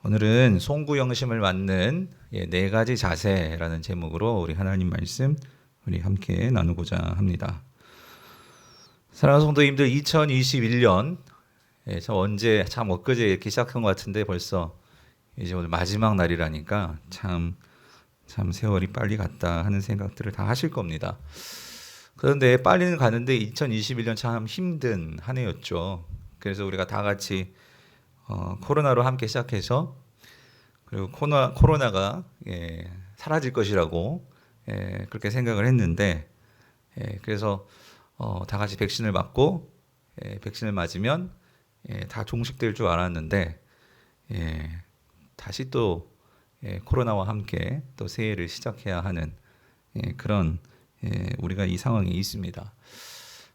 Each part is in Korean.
오늘은 송구영심을 맞는 네 가지 자세라는 제목으로 우리 하나님 말씀 우리 함께 나누고자 합니다. 사랑하는 성도님들, 2021년 참 언제 참 엊그제 이렇게 시작한 것 같은데 벌써 이제 오늘 마지막 날이라니까 참 세월이 빨리 갔다 하는 생각들을 다 하실 겁니다. 그런데 빨리는 가는데 2021년 참 힘든 한 해였죠. 그래서 우리가 다 같이 코로나로 함께 시작해서 그리고 코로나가 사라질 것이라고 그렇게 생각을 했는데 그래서 다 같이 백신을 맞고 백신을 맞으면 다 종식될 줄 알았는데 다시 또 코로나와 함께 또 새해를 시작해야 하는 그런 우리가 이 상황에 있습니다.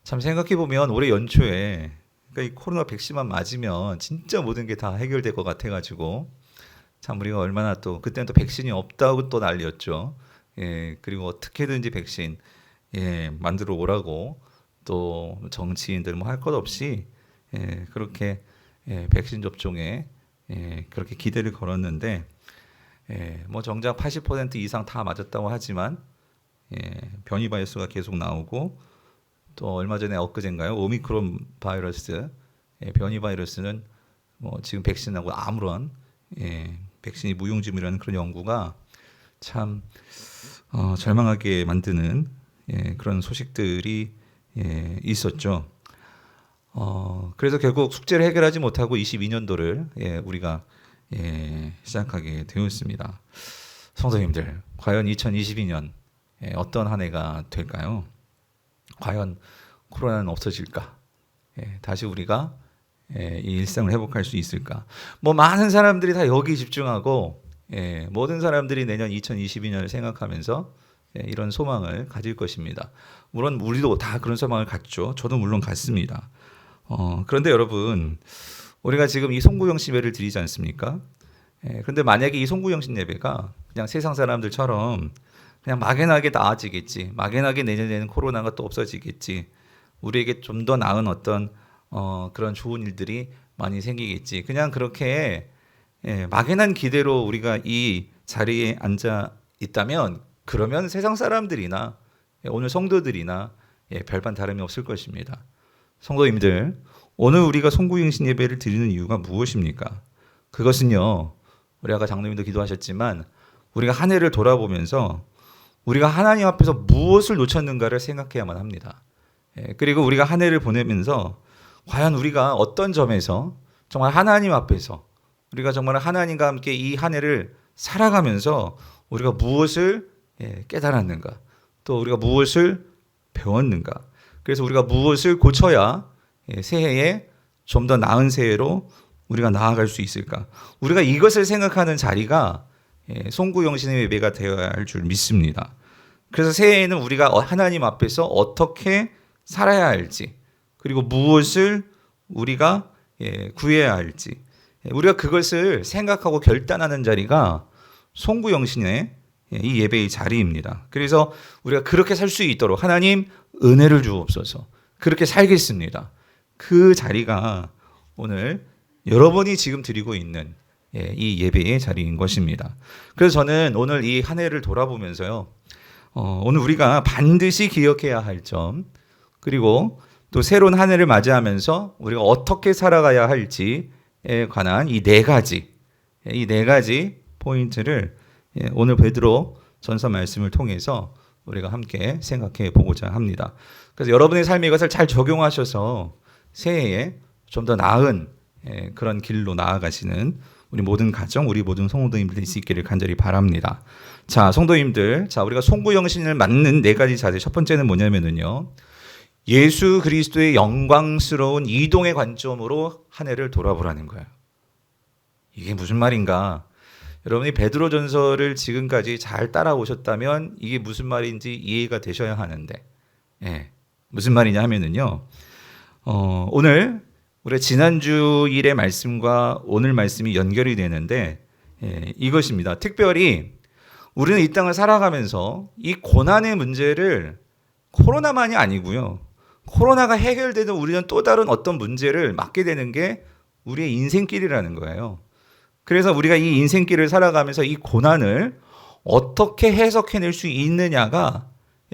참 생각해 보면 올해 연초에 그러니까 이 코로나 백신만 맞으면 진짜 모든 게 다 해결될 것 같아가지고 참 우리가 얼마나 또 그때는 또 백신이 없다고 또 난리였죠. 그리고 어떻게든지 백신 만들어 오라고 또 정치인들 뭐 할 것 없이 그렇게 백신 접종에 그렇게 기대를 걸었는데 뭐 정작 80% 이상 다 맞았다고 하지만 변이 바이러스가 계속 나오고 또 얼마 전에 엊그젠가요? 오미크론 바이러스, 변이 바이러스는 뭐 지금 백신하고 아무런 백신이 무용지물이라는 그런 연구가 참 절망하게 만드는 그런 소식들이 있었죠. 그래서 결국 숙제를 해결하지 못하고 22년도를 우리가 시작하게 되었습니다. 성도님들, 과연 2022년 어떤 한 해가 될까요? 과연 코로나는 없어질까? 다시 우리가 이 일상을 회복할 수 있을까? 뭐 많은 사람들이 다 여기 집중하고 모든 사람들이 내년 2022년을 생각하면서 이런 소망을 가질 것입니다. 물론 우리도 다 그런 소망을 갖죠. 저도 물론 갖습니다. 그런데 여러분, 우리가 지금 이 송구영신 예배를 드리지 않습니까? 그런데 만약에 이 송구영신 예배가 그냥 세상 사람들처럼 그냥 막연하게 나아지겠지. 막연하게 내년에는 코로나가 또 없어지겠지. 우리에게 좀 더 나은 어떤 그런 좋은 일들이 많이 생기겠지. 그냥 그렇게 막연한 기대로 우리가 이 자리에 앉아 있다면 그러면 세상 사람들이나 오늘 성도들이나 별반 다름이 없을 것입니다. 성도님들, 오늘 우리가 송구영신 예배를 드리는 이유가 무엇입니까? 그것은요, 우리 아까 장로님도 기도하셨지만 우리가 한 해를 돌아보면서 우리가 하나님 앞에서 무엇을 놓쳤는가를 생각해야만 합니다. 그리고 우리가 한 해를 보내면서 과연 우리가 어떤 점에서 정말 하나님 앞에서 우리가 정말 하나님과 함께 이 한 해를 살아가면서 우리가 무엇을 깨달았는가, 또 우리가 무엇을 배웠는가, 그래서 우리가 무엇을 고쳐야 새해에 좀 더 나은 새해로 우리가 나아갈 수 있을까. 우리가 이것을 생각하는 자리가 송구영신의 예배가 되어야 할 줄 믿습니다. 그래서 새해에는 우리가 하나님 앞에서 어떻게 살아야 할지, 그리고 무엇을 우리가 구해야 할지, 우리가 그것을 생각하고 결단하는 자리가 송구영신의 이 예배의 자리입니다. 그래서 우리가 그렇게 살 수 있도록 하나님 은혜를 주옵소서. 그렇게 살겠습니다. 그 자리가 오늘 여러분이 지금 드리고 있는 이 예배의 자리인 것입니다. 그래서 저는 오늘 이 한 해를 돌아보면서요, 오늘 우리가 반드시 기억해야 할 점, 그리고 또 새로운 한 해를 맞이하면서 우리가 어떻게 살아가야 할지에 관한 이 네 가지 포인트를 오늘 베드로 전서 말씀을 통해서 우리가 함께 생각해 보고자 합니다. 그래서 여러분의 삶에 이것을 잘 적용하셔서 새해에 좀 더 나은 그런 길로 나아가시는 우리 모든 가정, 우리 모든 성도님들 될 수 있기를 간절히 바랍니다. 자, 성도님들, 우리가 송구영신을 맞는 네 가지 자세. 첫 번째는 뭐냐면은요, 예수 그리스도의 영광스러운 이동의 관점으로 한 해를 돌아보라는 거예요. 이게 무슨 말인가? 여러분이 베드로전서를 지금까지 잘 따라오셨다면 이게 무슨 말인지 이해가 되셔야 하는데, 무슨 말이냐 하면은요, 오늘 우리 지난주 일의 말씀과 오늘 말씀이 연결이 되는데 이것입니다. 특별히 우리는 이 땅을 살아가면서 이 고난의 문제를 코로나만이 아니고요, 코로나가 해결되는 우리는 또 다른 어떤 문제를 맞게 되는 게 우리의 인생길이라는 거예요. 그래서 우리가 이 인생길을 살아가면서 이 고난을 어떻게 해석해낼 수 있느냐가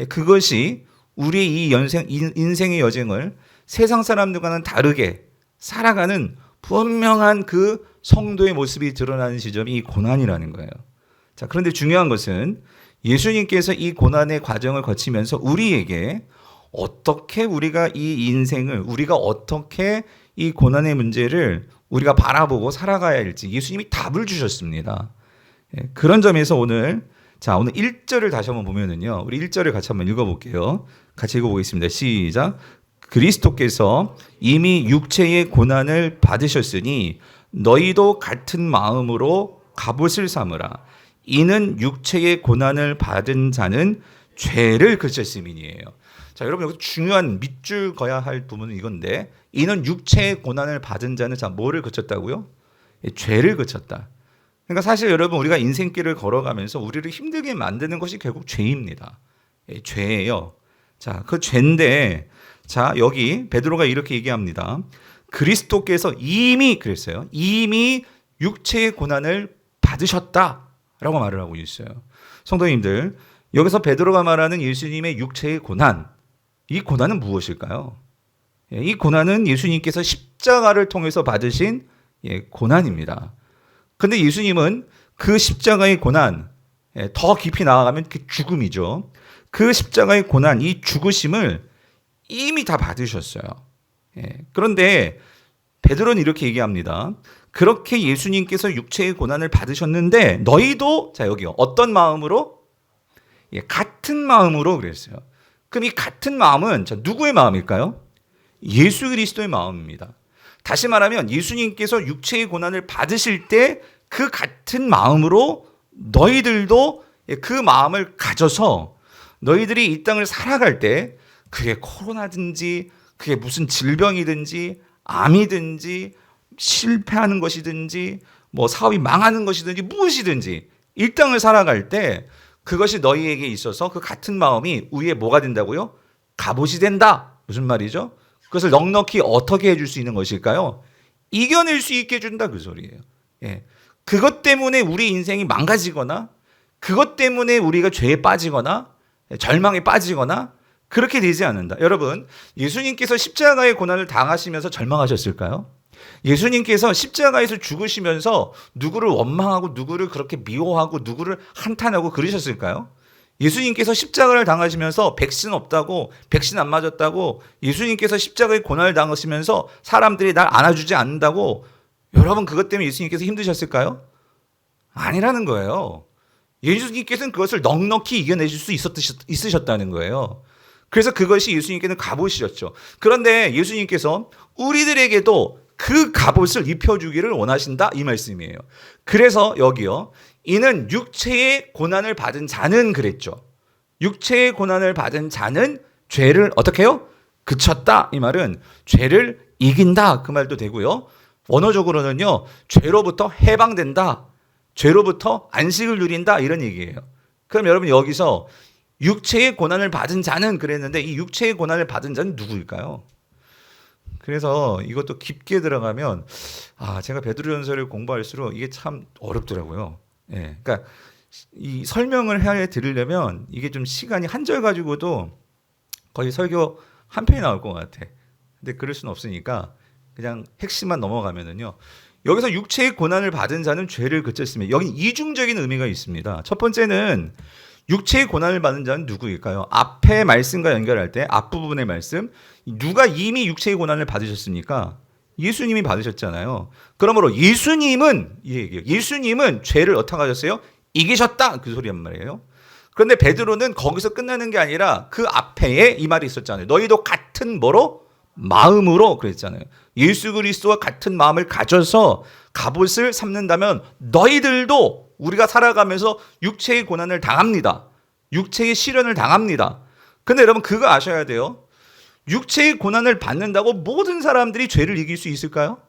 그것이 우리의 이 인생의 여정을 세상 사람들과는 다르게 살아가는 분명한 그 성도의 모습이 드러나는 지점이 이 고난이라는 거예요. 자, 그런데 중요한 것은 예수님께서 이 고난의 과정을 거치면서 우리에게 어떻게 우리가 이 인생을, 우리가 어떻게 이 고난의 문제를 우리가 바라보고 살아가야 할지 예수님이 답을 주셨습니다. 그런 점에서 오늘 1절을 다시 한번 보면은요. 우리 1절을 같이 한번 읽어볼게요. 같이 읽어보겠습니다. 시작. 그리스도께서 이미 육체의 고난을 받으셨으니 너희도 같은 마음으로 갑옷을 삼으라. 이는 육체의 고난을 받은 자는 죄를 그쳤음이니에요. 자, 여러분 여기서 중요한 밑줄 그어야 할 부분은 이건데, 이는 육체의 고난을 받은 자는 뭐를 그쳤다고요? 죄를 그쳤다. 그러니까 사실 여러분 우리가 인생길을 걸어가면서 우리를 힘들게 만드는 것이 결국 죄입니다. 죄예요. 자, 그 죄인데, 자, 여기 베드로가 이렇게 얘기합니다. 그리스도께서 이미 그랬어요. 이미 육체의 고난을 받으셨다라고 말을 하고 있어요. 성도님들, 여기서 베드로가 말하는 예수님의 육체의 고난, 이 고난은 무엇일까요? 이 고난은 예수님께서 십자가를 통해서 받으신 고난입니다. 근데 예수님은 그 십자가의 고난, 더 깊이 나아가면 그 죽음이죠. 그 십자가의 고난, 이 죽으심을 이미 다 받으셨어요. 그런데 베드로는 이렇게 얘기합니다. 그렇게 예수님께서 육체의 고난을 받으셨는데 너희도, 자, 여기요, 어떤 마음으로? 같은 마음으로 그랬어요. 그럼 이 같은 마음은 누구의 마음일까요? 예수 그리스도의 마음입니다. 다시 말하면 예수님께서 육체의 고난을 받으실 때 그 같은 마음으로 너희들도 그 마음을 가져서 너희들이 이 땅을 살아갈 때, 그게 코로나든지 그게 무슨 질병이든지 암이든지 실패하는 것이든지 뭐 사업이 망하는 것이든지 무엇이든지 이 땅을 살아갈 때 그것이 너희에게 있어서 그 같은 마음이 위에 뭐가 된다고요? 갑옷이 된다. 무슨 말이죠? 그것을 넉넉히 어떻게 해줄 수 있는 것일까요? 이겨낼 수 있게 해준다, 그 소리예요. 그것 때문에 우리 인생이 망가지거나, 그것 때문에 우리가 죄에 빠지거나 절망에 빠지거나 그렇게 되지 않는다. 여러분, 예수님께서 십자가의 고난을 당하시면서 절망하셨을까요? 예수님께서 십자가에서 죽으시면서 누구를 원망하고 누구를 그렇게 미워하고 누구를 한탄하고 그러셨을까요? 예수님께서 십자가를 당하시면서 백신 없다고, 백신 안 맞았다고, 예수님께서 십자가의 고난을 당하시면서 사람들이 날 안아주지 않는다고, 여러분 그것 때문에 예수님께서 힘드셨을까요? 아니라는 거예요. 예수님께서는 그것을 넉넉히 이겨내실 수 있으셨다는 거예요. 그래서 그것이 예수님께는 갑옷이었죠. 그런데 예수님께서 우리들에게도 그 갑옷을 입혀주기를 원하신다, 이 말씀이에요. 그래서 여기요, 이는 육체의 고난을 받은 자는 그랬죠. 육체의 고난을 받은 자는 죄를 어떻게 해요? 그쳤다. 이 말은 죄를 이긴다, 그 말도 되고요. 원어적으로는요, 죄로부터 해방된다, 죄로부터 안식을 누린다, 이런 얘기예요. 그럼 여러분 여기서 육체의 고난을 받은 자는 그랬는데 이 육체의 고난을 받은 자는 누구일까요? 그래서 이것도 깊게 들어가면 제가 베드로전서를 공부할수록 이게 참 어렵더라고요. 그러니까 이 설명을 드리려면 이게 좀 시간이 한 절 가지고도 거의 설교 한 편이 나올 것 같아. 근데 그럴 수는 없으니까 그냥 핵심만 넘어가면은요. 여기서 육체의 고난을 받은 자는 죄를 그쳤으며, 여기 이중적인 의미가 있습니다. 첫 번째는 육체의 고난을 받은 자는 누구일까요? 앞에 말씀과 연결할 때 앞부분의 말씀, 누가 이미 육체의 고난을 받으셨습니까? 예수님이 받으셨잖아요. 그러므로 예수님은 죄를 어떻게 하셨어요? 이기셨다, 그 소리란 말이에요. 그런데 베드로는 거기서 끝나는 게 아니라 그 앞에 이 말이 있었잖아요. 너희도 같은 뭐로? 마음으로 그랬잖아요. 예수 그리스도와 같은 마음을 가져서 갑옷을 삼는다면 너희들도, 우리가 살아가면서 육체의 고난을 당합니다. 육체의 시련을 당합니다. 근데 여러분 그거 아셔야 돼요. 육체의 고난을 받는다고 모든 사람들이 죄를 이길 수 있을까요?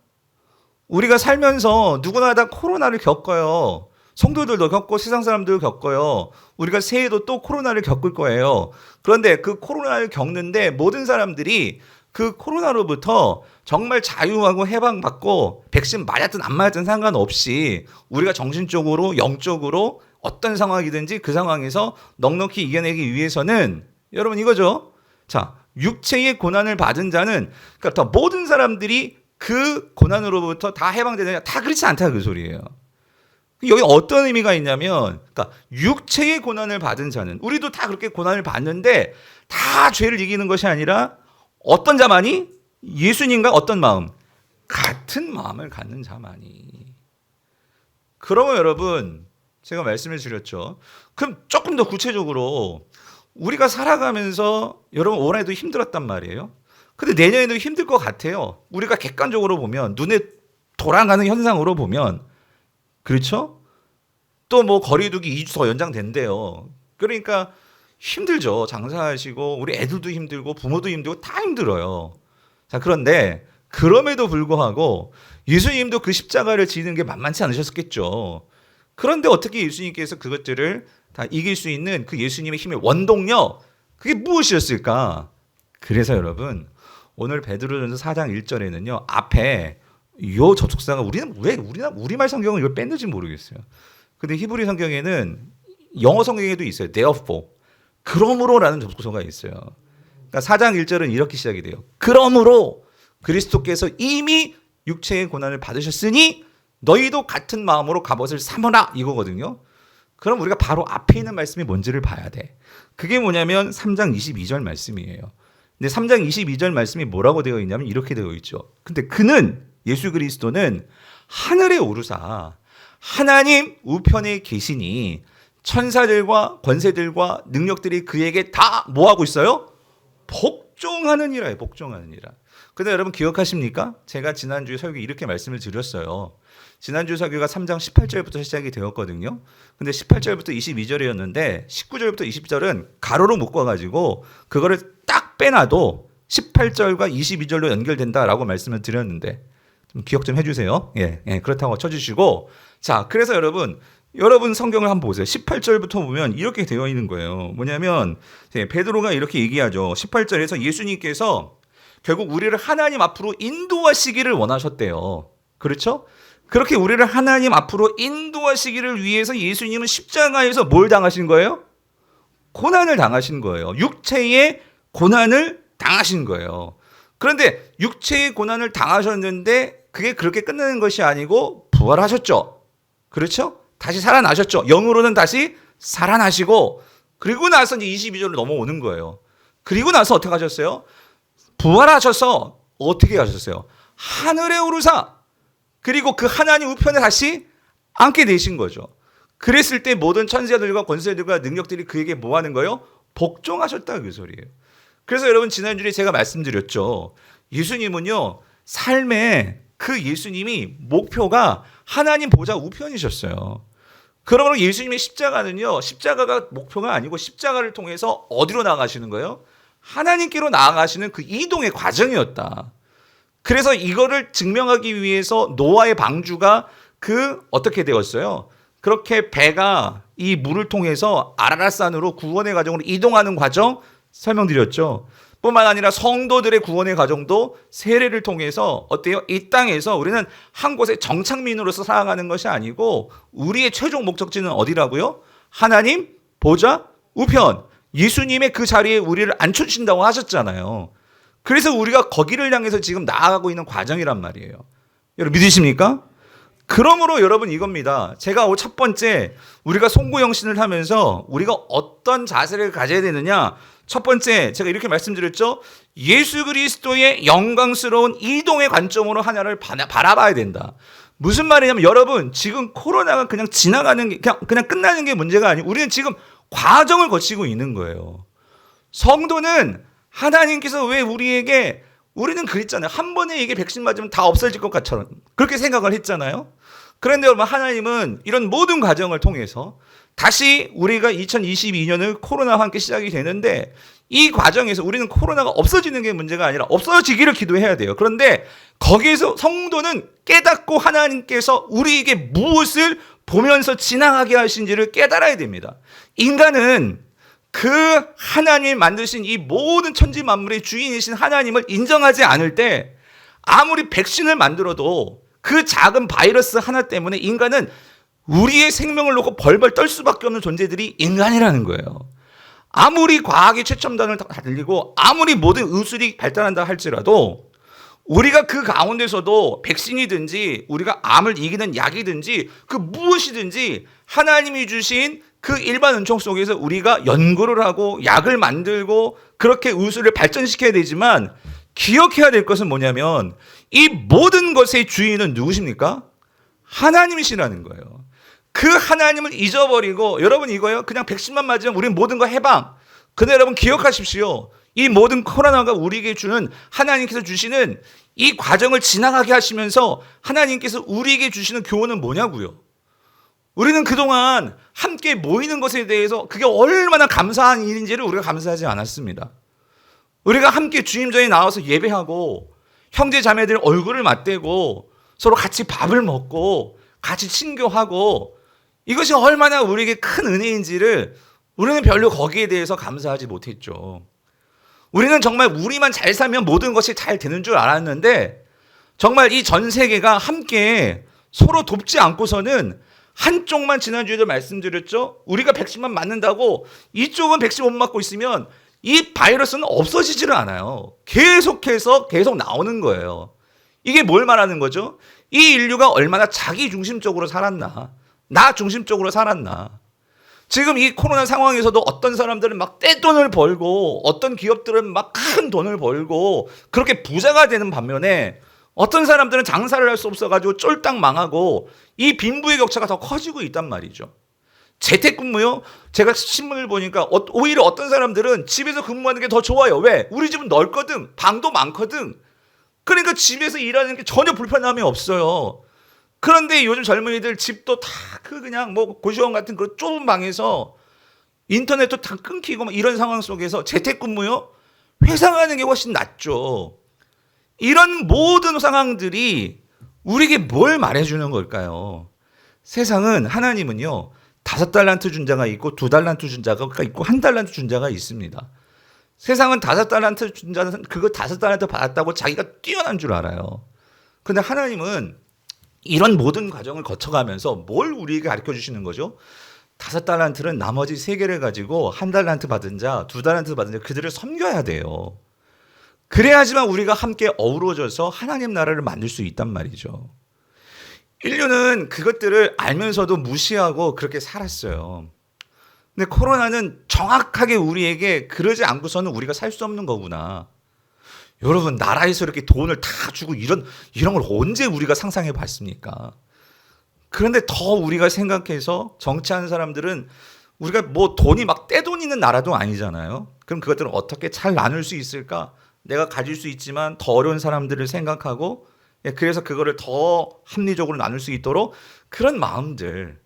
우리가 살면서 누구나 다 코로나를 겪어요. 성도들도 겪고 세상 사람들도 겪어요. 우리가 새해도 또 코로나를 겪을 거예요. 그런데 그 코로나를 겪는데 모든 사람들이 그 코로나로부터 정말 자유하고 해방받고 백신 맞았든 안 맞았든 상관없이 우리가 정신적으로 영적으로 어떤 상황이든지 그 상황에서 넉넉히 이겨내기 위해서는 여러분 이거죠. 자, 육체의 고난을 받은 자는 그러니까 모든 사람들이 그 고난으로부터 다 해방되느냐? 다 그렇지 않다 그 소리예요. 여기 어떤 의미가 있냐면 그러니까 육체의 고난을 받은 자는 우리도 다 그렇게 고난을 받는데 다 죄를 이기는 것이 아니라 어떤 자만이 예수님과 어떤 마음? 같은 마음을 갖는 자만이. 그러면 여러분 제가 말씀을 드렸죠. 그럼 조금 더 구체적으로 우리가 살아가면서 여러분 올해도 힘들었단 말이에요. 근데 내년에도 힘들 것 같아요. 우리가 객관적으로 보면 눈에 돌아가는 현상으로 보면 그렇죠? 또 뭐 거리두기 2주 더 연장된대요. 그러니까 힘들죠. 장사하시고 우리 애들도 힘들고 부모도 힘들고 다 힘들어요. 자, 그런데 그럼에도 불구하고 예수님도 그 십자가를 지는 게 만만치 않으셨겠죠. 그런데 어떻게 예수님께서 그것들을 다 이길 수 있는 그 예수님의 힘의 원동력 그게 무엇이었을까? 그래서 여러분 오늘 베드로전서 4장 1절에는요. 앞에 요 접속사가 우리는 왜 우리말 성경은 이걸 뺐는지 모르겠어요. 근데 히브리 성경에는 영어 성경에도 있어요. therefore. 그러므로라는 접속사가 있어요. 그러니까 4장 1절은 이렇게 시작이 돼요. 그러므로 그리스도께서 이미 육체의 고난을 받으셨으니 너희도 같은 마음으로 갑옷을 삼으라 이거거든요. 그럼 우리가 바로 앞에 있는 말씀이 뭔지를 봐야 돼. 그게 뭐냐면 3장 22절 말씀이에요. 근데 3장 22절 말씀이 뭐라고 되어 있냐면 이렇게 되어 있죠. 근데 그는 예수 그리스도는 하늘에 오르사 하나님 우편에 계시니 천사들과 권세들과 능력들이 그에게 다 뭐하고 있어요? 복종하느니라. 복종하느니라. 근데 여러분 기억하십니까? 제가 지난주에 설교 이렇게 말씀을 드렸어요. 지난주 설교가 3장 18절부터 시작이 되었거든요. 근데 18절부터 22절이었는데 19절부터 20절은 가로로 묶어가지고 그거를 딱 빼놔도 18절과 22절로 연결된다라고 말씀을 드렸는데 좀 기억 좀 해주세요. 예, 그렇다고 쳐주시고 자, 그래서 여러분 성경을 한번 보세요. 18절부터 보면 이렇게 되어 있는 거예요. 뭐냐면 베드로가 이렇게 얘기하죠. 18절에서 예수님께서 결국 우리를 하나님 앞으로 인도하시기를 원하셨대요. 그렇죠? 그렇게 우리를 하나님 앞으로 인도하시기를 위해서 예수님은 십자가에서 뭘 당하신 거예요? 고난을 당하신 거예요. 육체의 고난을 당하신 거예요. 그런데 육체의 고난을 당하셨는데 그게 그렇게 끝나는 것이 아니고 부활하셨죠. 그렇죠? 다시 살아나셨죠. 영으로는 다시 살아나시고 그리고 나서 이제 22절로 넘어오는 거예요. 그리고 나서 어떻게 하셨어요? 부활하셔서 어떻게 하셨어요? 하늘에 오르사 그리고 그 하나님 우편에 다시 앉게 되신 거죠. 그랬을 때 모든 천사들과 권세들과 능력들이 그에게 뭐 하는 거예요? 복종하셨다 그 소리예요. 그래서 여러분 지난주에 제가 말씀드렸죠. 예수님은요. 삶에 그 예수님이 목표가 하나님 보좌 우편이셨어요. 그러므로 예수님의 십자가는요. 십자가가 목표가 아니고 십자가를 통해서 어디로 나아가시는 거예요? 하나님께로 나아가시는 그 이동의 과정이었다. 그래서 이거를 증명하기 위해서 노아의 방주가 어떻게 되었어요? 그렇게 배가 이 물을 통해서 아라랏산으로 구원의 과정으로 이동하는 과정 설명드렸죠. 뿐만 아니라 성도들의 구원의 과정도 세례를 통해서 어때요? 이 땅에서 우리는 한 곳의 정착민으로서 살아가는 것이 아니고 우리의 최종 목적지는 어디라고요? 하나님 보좌 우편. 예수님의 그 자리에 우리를 앉혀주신다고 하셨잖아요. 그래서 우리가 거기를 향해서 지금 나아가고 있는 과정이란 말이에요. 여러분 믿으십니까? 그러므로 여러분 이겁니다. 제가 첫 번째 우리가 송구영신을 하면서 우리가 어떤 자세를 가져야 되느냐. 첫 번째 제가 이렇게 말씀드렸죠. 예수 그리스도의 영광스러운 이동의 관점으로 하나를 바라봐야 된다. 무슨 말이냐면 여러분 지금 코로나가 그냥 지나가는 게 그냥 끝나는 게 문제가 아니고 우리는 지금 과정을 거치고 있는 거예요. 성도는 하나님께서 왜 우리는 그랬잖아요. 한 번에 이게 백신 맞으면 다 없어질 것 같처럼 그렇게 생각을 했잖아요. 그런데 여러분 하나님은 이런 모든 과정을 통해서 다시 우리가 2022년을 코로나와 함께 시작이 되는데 이 과정에서 우리는 코로나가 없어지는 게 문제가 아니라 없어지기를 기도해야 돼요. 그런데 거기에서 성도는 깨닫고 하나님께서 우리에게 무엇을 보면서 지나가게 하신지를 깨달아야 됩니다. 인간은 그 하나님이 만드신 이 모든 천지 만물의 주인이신 하나님을 인정하지 않을 때 아무리 백신을 만들어도 그 작은 바이러스 하나 때문에 인간은 우리의 생명을 놓고 벌벌 떨 수밖에 없는 존재들이 인간이라는 거예요. 아무리 과학의 최첨단을 다 들리고 아무리 모든 의술이 발달한다 할지라도 우리가 그 가운데서도 백신이든지 우리가 암을 이기는 약이든지 그 무엇이든지 하나님이 주신 그 일반 은총 속에서 우리가 연구를 하고 약을 만들고 그렇게 의술을 발전시켜야 되지만 기억해야 될 것은 뭐냐면 이 모든 것의 주인은 누구십니까? 하나님이시라는 거예요. 그 하나님을 잊어버리고 여러분 이거요. 그냥 백신만 맞으면 우리는 모든 거 해방. 근데 여러분 기억하십시오. 이 모든 코로나가 우리에게 주는 하나님께서 주시는 이 과정을 지나가게 하시면서 하나님께서 우리에게 주시는 교훈은 뭐냐고요. 우리는 그동안 함께 모이는 것에 대해서 그게 얼마나 감사한 일인지를 우리가 감사하지 않았습니다. 우리가 함께 주임전에 나와서 예배하고 형제 자매들 얼굴을 맞대고 서로 같이 밥을 먹고 같이 친교하고 이것이 얼마나 우리에게 큰 은혜인지를 우리는 별로 거기에 대해서 감사하지 못했죠. 우리는 정말 우리만 잘 살면 모든 것이 잘 되는 줄 알았는데 정말 이 전 세계가 함께 서로 돕지 않고서는 한쪽만 지난주에도 말씀드렸죠. 우리가 백신만 맞는다고 이쪽은 백신 못 맞고 있으면 이 바이러스는 없어지지를 않아요. 계속해서 계속 나오는 거예요. 이게 뭘 말하는 거죠? 이 인류가 얼마나 자기 중심적으로 살았나, 나 중심적으로 살았나. 지금 이 코로나 상황에서도 어떤 사람들은 막 떼돈을 벌고 어떤 기업들은 막 큰 돈을 벌고 그렇게 부자가 되는 반면에 어떤 사람들은 장사를 할 수 없어가지고 쫄딱 망하고 이 빈부의 격차가 더 커지고 있단 말이죠. 재택근무요? 제가 신문을 보니까 오히려 어떤 사람들은 집에서 근무하는 게 더 좋아요. 왜? 우리 집은 넓거든. 방도 많거든. 그러니까 집에서 일하는 게 전혀 불편함이 없어요. 그런데 요즘 젊은이들 집도 다 그냥 뭐 고시원 같은 그런 좁은 방에서 인터넷도 다 끊기고 이런 상황 속에서 재택근무요? 회사 가는 게 훨씬 낫죠. 이런 모든 상황들이 우리에게 뭘 말해주는 걸까요? 세상은 하나님은요 5달란트 준 자가 있고 2달란트 준 자가 있고 1달란트 준 자가 있습니다. 세상은 5달란트 준 자는 그거 5달란트 받았다고 자기가 뛰어난 줄 알아요. 그런데 하나님은 이런 모든 과정을 거쳐가면서 뭘 우리에게 가르쳐 주시는 거죠? 5달란트는 나머지 3개를 가지고 1달란트 받은 자, 2달란트 받은 자 그들을 섬겨야 돼요. 그래야지만 우리가 함께 어우러져서 하나님 나라를 만들 수 있단 말이죠. 인류는 그것들을 알면서도 무시하고 그렇게 살았어요. 근데 코로나는 정확하게 우리에게 그러지 않고서는 우리가 살 수 없는 거구나. 여러분 나라에서 이렇게 돈을 다 주고 이런 걸 언제 우리가 상상해 봤습니까? 그런데 더 우리가 생각해서 정치하는 사람들은 우리가 뭐 돈이 막 떼돈 있는 나라도 아니잖아요. 그럼 그것들을 어떻게 잘 나눌 수 있을까? 내가 가질 수 있지만 더 어려운 사람들을 생각하고 그래서 그거를 더 합리적으로 나눌 수 있도록 그런 마음들,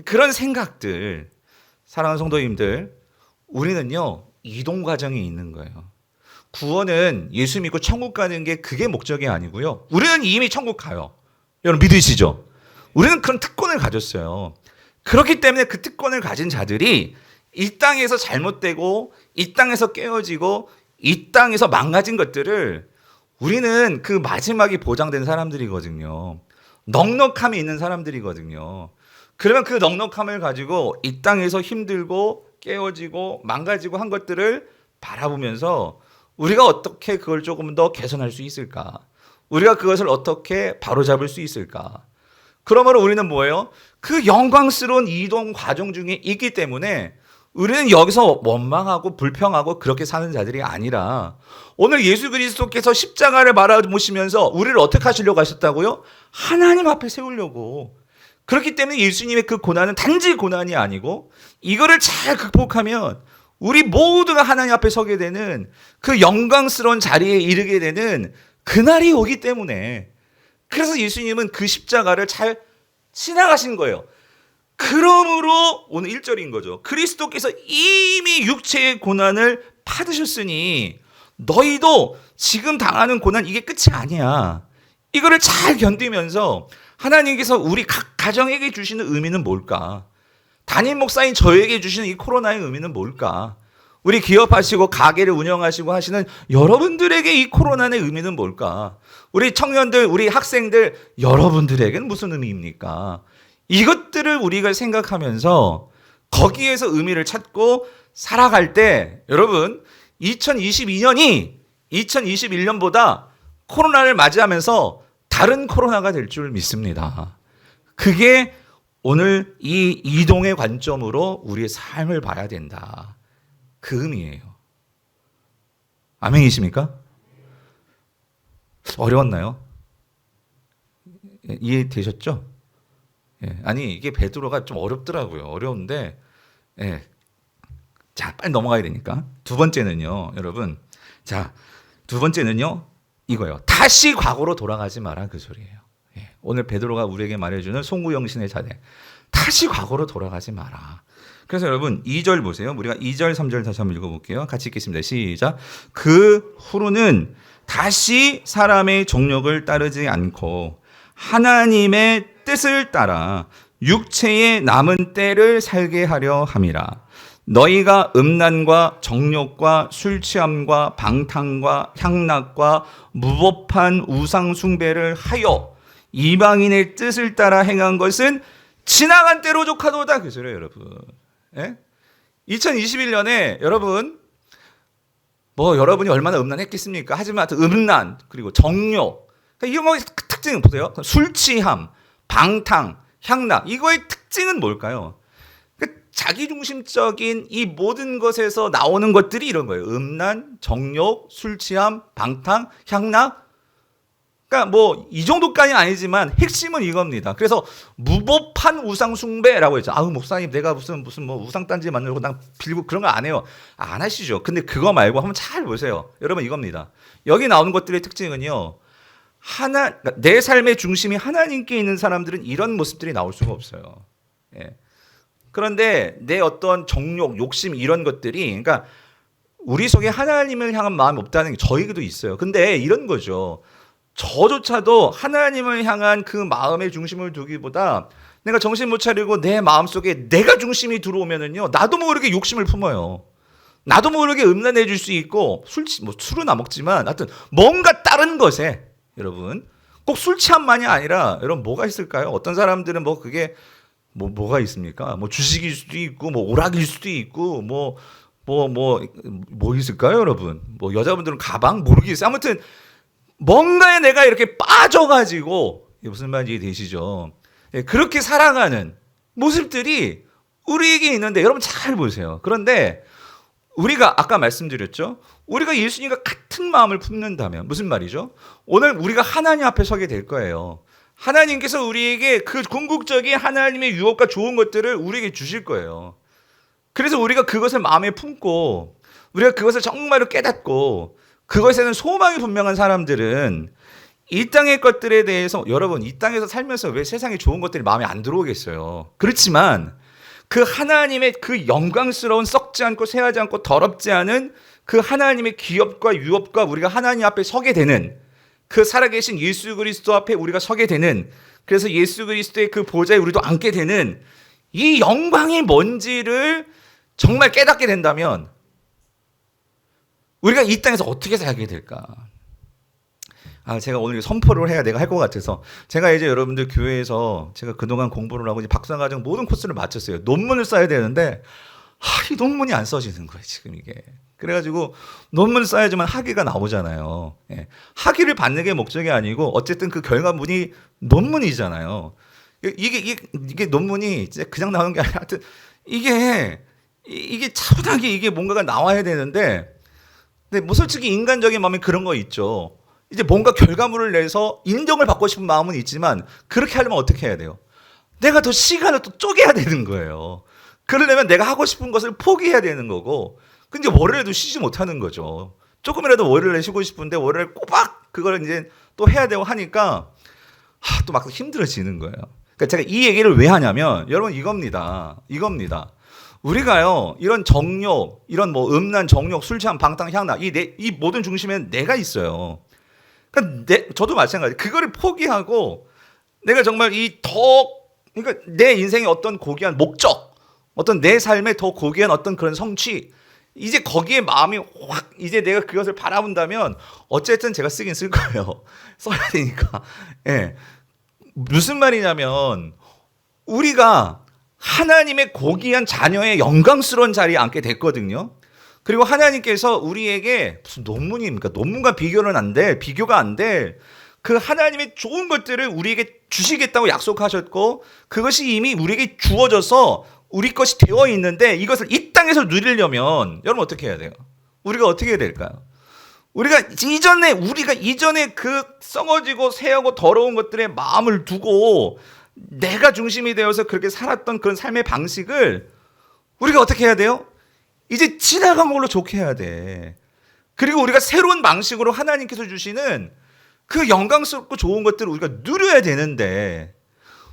그런 생각들, 사랑하는 성도님들, 우리는요 이동 과정에 있는 거예요. 구원은 예수 믿고 천국 가는 게 그게 목적이 아니고요. 우리는 이미 천국 가요. 여러분 믿으시죠? 우리는 그런 특권을 가졌어요. 그렇기 때문에 그 특권을 가진 자들이 이 땅에서 잘못되고 이 땅에서 깨어지고 이 땅에서 망가진 것들을 우리는 그 마지막이 보장된 사람들이거든요. 넉넉함이 있는 사람들이거든요. 그러면 그 넉넉함을 가지고 이 땅에서 힘들고 깨어지고 망가지고 한 것들을 바라보면서 우리가 어떻게 그걸 조금 더 개선할 수 있을까? 우리가 그것을 어떻게 바로잡을 수 있을까? 그러므로 우리는 뭐예요? 그 영광스러운 이동 과정 중에 있기 때문에 우리는 여기서 원망하고 불평하고 그렇게 사는 자들이 아니라 오늘 예수 그리스도께서 십자가를 바라보시면서 우리를 어떻게 하시려고 하셨다고요? 하나님 앞에 세우려고. 그렇기 때문에 예수님의 그 고난은 단지 고난이 아니고 이거를 잘 극복하면 우리 모두가 하나님 앞에 서게 되는 그 영광스러운 자리에 이르게 되는 그날이 오기 때문에 그래서 예수님은 그 십자가를 잘 지나가신 거예요. 그러므로 오늘 1절인 거죠. 그리스도께서 이미 육체의 고난을 받으셨으니 너희도 지금 당하는 고난 이게 끝이 아니야. 이거를 잘 견디면서 하나님께서 우리 각 가정에게 주시는 의미는 뭘까? 담임 목사인 저에게 주시는 이 코로나의 의미는 뭘까? 우리 기업하시고 가게를 운영하시고 하시는 여러분들에게 이 코로나의 의미는 뭘까? 우리 청년들, 우리 학생들, 여러분들에게는 무슨 의미입니까? 이것들을 우리가 생각하면서 거기에서 의미를 찾고 살아갈 때 여러분 2022년이 2021년보다 코로나를 맞이하면서 다른 코로나가 될 줄 믿습니다. 그게 오늘 이 이동의 관점으로 우리의 삶을 봐야 된다. 그 의미예요. 아멘이십니까? 어려웠나요? 이해되셨죠? 예, 아니 이게 베드로가 좀 어렵더라고요. 어려운데 자 빨리 넘어가야 되니까. 두 번째는요, 여러분. 자, 두 번째는요 이거예요. 다시 과거로 돌아가지 마라 그 소리예요. 예, 오늘 베드로가 우리에게 말해주는 송구영신의 자세. 다시 과거로 돌아가지 마라. 그래서 여러분 2절 보세요. 우리가 2절 3절 다시 한번 읽어볼게요. 같이 읽겠습니다. 시작. 그 후로는 다시 사람의 정욕을 따르지 않고 하나님의 뜻을 따라 육체의 남은 때를 살게 하려 함이라. 너희가 음란과 정욕과 술 취함과 방탕과 향락과 무법한 우상 숭배를 하여 이방인의 뜻을 따라 행한 것은 지나간 때로 족하도다. 그 소리예요, 여러분. 예? 2021년에 여러분 뭐 여러분이 얼마나 음란했겠습니까? 하지만 음란 그리고 정욕 이거 뭐 특징은 보세요. 술 취함, 방탕, 향락 이거의 특징은 뭘까요? 자기중심적인 이 모든 것에서 나오는 것들이 이런 거예요. 음란, 정욕, 술 취함, 방탕, 향락. 그러니까 뭐 이 정도까지는 아니지만 핵심은 이겁니다. 그래서 무법한 우상 숭배라고 했죠. 아우 목사님 내가 무슨 뭐 우상 단지 만들고 난 빌고 그런 거 안 해요. 안 하시죠. 근데 그거 말고 한번 잘 보세요. 여러분 이겁니다. 여기 나오는 것들의 특징은요. 그러니까 내 삶의 중심이 하나님께 있는 사람들은 이런 모습들이 나올 수가 없어요. 예. 그런데 내 어떤 정욕, 욕심 이런 것들이 그러니까 우리 속에 하나님을 향한 마음이 없다는 게 저에게도 있어요. 근데 이런 거죠. 저조차도 하나님을 향한 그 마음의 중심을 두기보다 내가 정신 못 차리고 내 마음속에 내가 중심이 들어오면은요. 나도 모르게 욕심을 품어요. 나도 모르게 음란해질 수 있고 술은 안 먹지만 하여튼 뭔가 다른 것에 여러분 꼭 술 취함만이 아니라 여러분 뭐가 있을까요? 어떤 사람들은 뭐 그게 뭐가 있습니까? 뭐 주식일 수도 있고 뭐 오락일 수도 있고 뭐 있을까요, 여러분? 뭐 여자분들은 가방 모르겠어요. 아무튼 뭔가에 내가 이렇게 빠져가지고 무슨 말인지 되시죠? 그렇게 살아가는 모습들이 우리에게 있는데 여러분 잘 보세요. 그런데 우리가 아까 말씀드렸죠? 우리가 예수님과 같은 마음을 품는다면 무슨 말이죠? 오늘 우리가 하나님 앞에 서게 될 거예요. 하나님께서 우리에게 그 궁극적인 하나님의 유업과 좋은 것들을 우리에게 주실 거예요. 그래서 우리가 그것을 마음에 품고 우리가 그것을 정말로 깨닫고 그것에는 소망이 분명한 사람들은 이 땅의 것들에 대해서 여러분 이 땅에서 살면서 왜 세상에 좋은 것들이 마음에 안 들어오겠어요. 그렇지만 그 하나님의 그 영광스러운 썩지 않고 새하지 않고 더럽지 않은 그 하나님의 기업과 유업과 우리가 하나님 앞에 서게 되는 그 살아계신 예수 그리스도 앞에 우리가 서게 되는 그래서 예수 그리스도의 그 보좌에 우리도 앉게 되는 이 영광이 뭔지를 정말 깨닫게 된다면 우리가 이 땅에서 어떻게 살게 될까? 제가 오늘 선포를 해야 내가 할 것 같아서 제가 이제 여러분들 교회에서 제가 그동안 공부를 하고 이제 박사과정 모든 코스를 마쳤어요. 논문을 써야 되는데 이 논문이 안 써지는 거예요 지금 이게. 그래가지고 논문을 써야지만 학위가 나오잖아요. 예. 학위를 받는 게 목적이 아니고 어쨌든 그 결과물이 논문이잖아요. 이게 논문이 진짜 그냥 나오는 게 아니라 하여튼 이게 차분하게 이게 뭔가가 나와야 되는데 근데 뭐 솔직히 인간적인 마음이 그런 거 있죠. 이제 뭔가 결과물을 내서 인정을 받고 싶은 마음은 있지만 그렇게 하려면 어떻게 해야 돼요? 내가 더 시간을 또 쪼개야 되는 거예요. 그러려면 내가 하고 싶은 것을 포기해야 되는 거고 근데 월요일에도 쉬지 못하는 거죠. 조금이라도 월요일에 쉬고 싶은데 월요일 꼬박 그걸 이제 또 해야 되고 하니까 또 막 힘들어지는 거예요. 그러니까 제가 이 얘기를 왜 하냐면 여러분 이겁니다. 우리가요 이런 정욕, 이런 뭐 음란, 정욕, 술 취함, 방탕, 향락 이 모든 중심에는 내가 있어요. 그러니까 저도 마찬가지. 그거를 포기하고 내가 정말 그러니까 내 인생의 어떤 고귀한 목적, 어떤 내 삶에 더 고귀한 어떤 그런 성취, 이제 거기에 마음이 확, 이제 내가 그것을 바라본다면 어쨌든 제가 쓰긴 쓸 거예요. 써야 되니까. 예. 무슨 말이냐면 우리가 하나님의 고귀한 자녀의 영광스러운 자리에 앉게 됐거든요. 그리고 하나님께서 우리에게 무슨 논문입니까? 논문과 비교는 안 돼. 비교가 안 돼. 그 하나님의 좋은 것들을 우리에게 주시겠다고 약속하셨고 그것이 이미 우리에게 주어져서 우리 것이 되어 있는데 이것을 이 땅에서 누리려면 여러분 어떻게 해야 돼요? 우리가 어떻게 해야 될까요? 우리가 이전에 그 썩어지고 새하고 더러운 것들에 마음을 두고 내가 중심이 되어서 그렇게 살았던 그런 삶의 방식을 우리가 어떻게 해야 돼요? 이제 지나간 걸로 좋게 해야 돼. 그리고 우리가 새로운 방식으로 하나님께서 주시는 그 영광스럽고 좋은 것들을 우리가 누려야 되는데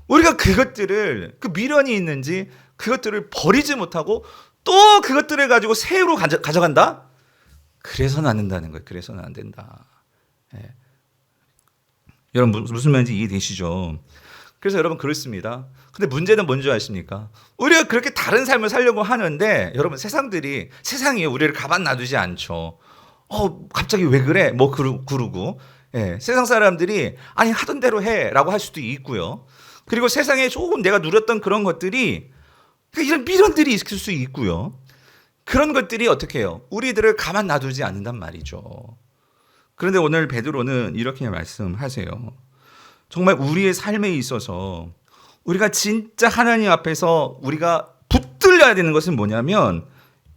우리가 그것들을 그 미련이 있는지 그것들을 버리지 못하고 또 그것들을 가지고 새로 가져간다? 그래서는 안 된다는 거예요. 그래서는 안 된다. 예. 여러분 무슨 말인지 이해되시죠? 그래서 여러분 그렇습니다. 근데 문제는 뭔지 아십니까? 우리가 그렇게 다른 삶을 살려고 하는데 여러분 세상이 우리를 가만 놔두지 않죠. 갑자기 왜 그래? 뭐 그러고 예, 세상 사람들이 아니 하던 대로 해라고 할 수도 있고요. 그리고 세상에 조금 내가 누렸던 그런 것들이 이런 미련들이 있을 수 있고요. 그런 것들이 어떻게 해요? 우리들을 가만 놔두지 않는단 말이죠. 그런데 오늘 베드로는 이렇게 말씀하세요. 정말 우리의 삶에 있어서 우리가 진짜 하나님 앞에서 우리가 붙들려야 되는 것은 뭐냐면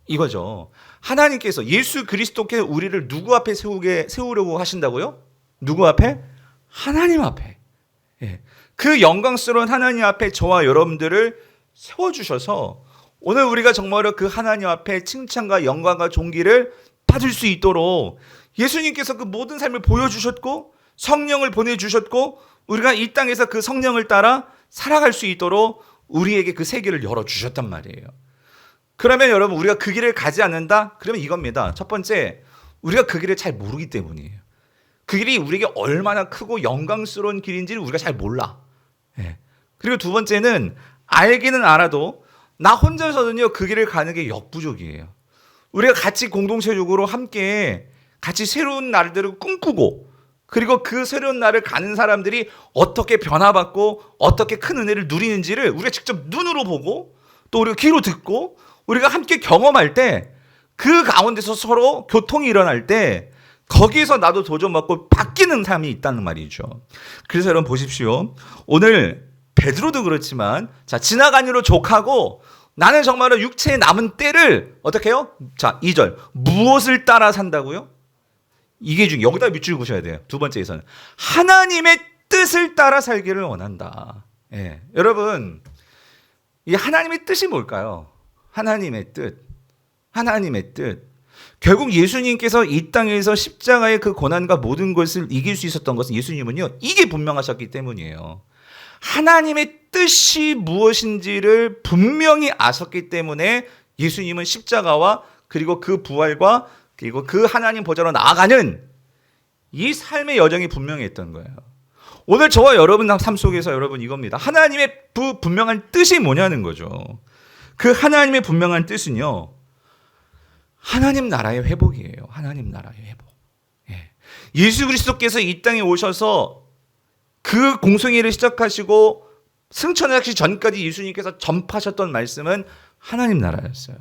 이거죠. 하나님께서 예수 그리스도께서 우리를 누구 앞에 세우려고 하신다고요? 누구 앞에? 하나님 앞에. 예. 그 영광스러운 하나님 앞에 저와 여러분들을 세워주셔서 오늘 우리가 정말로 그 하나님 앞에 칭찬과 영광과 존귀를 받을 수 있도록 예수님께서 그 모든 삶을 보여주셨고 성령을 보내주셨고 우리가 이 땅에서 그 성령을 따라 살아갈 수 있도록 우리에게 그 세계를 열어주셨단 말이에요. 그러면 여러분 우리가 그 길을 가지 않는다? 그러면 이겁니다. 첫 번째, 우리가 그 길을 잘 모르기 때문이에요. 그 길이 우리에게 얼마나 크고 영광스러운 길인지를 우리가 잘 몰라. 예. 그리고 두 번째는 알기는 알아도 나 혼자서는요 그 길을 가는 게 역부족이에요. 우리가 같이 공동체적으로 함께 같이 새로운 날들을 꿈꾸고 그리고 그 새로운 날을 가는 사람들이 어떻게 변화받고 어떻게 큰 은혜를 누리는지를 우리가 직접 눈으로 보고 또 우리가 귀로 듣고 우리가 함께 경험할 때 그 가운데서 서로 교통이 일어날 때 거기서 나도 도전받고 바뀌는 삶이 있다는 말이죠. 그래서 여러분 보십시오. 오늘 베드로도 그렇지만 자 지나간 일로 족하고 나는 정말로 육체에 남은 때를 어떻게 해요? 자 2절 무엇을 따라 산다고요? 이게 중요해요. 여기다 밑줄 그으셔야 돼요. 두 번째에서는 하나님의 뜻을 따라 살기를 원한다. 예. 여러분 이 하나님의 뜻이 뭘까요? 하나님의 뜻. 하나님의 뜻. 결국 예수님께서 이 땅에서 십자가의 그 고난과 모든 것을 이길 수 있었던 것은 예수님은요 이게 분명하셨기 때문이에요. 하나님의 뜻이 무엇인지를 분명히 아셨기 때문에 예수님은 십자가와 그리고 그 부활과 그리고 그 하나님 보좌로 나아가는 이 삶의 여정이 분명했던 거예요. 오늘 저와 여러분 삶 속에서 여러분 이겁니다. 하나님의 분명한 뜻이 뭐냐는 거죠. 그 하나님의 분명한 뜻은요. 하나님 나라의 회복이에요. 하나님 나라의 회복. 예. 예수 그리스도께서 이 땅에 오셔서 그 공생애를 시작하시고 승천하시기 전까지 예수님께서 전파하셨던 말씀은 하나님 나라였어요.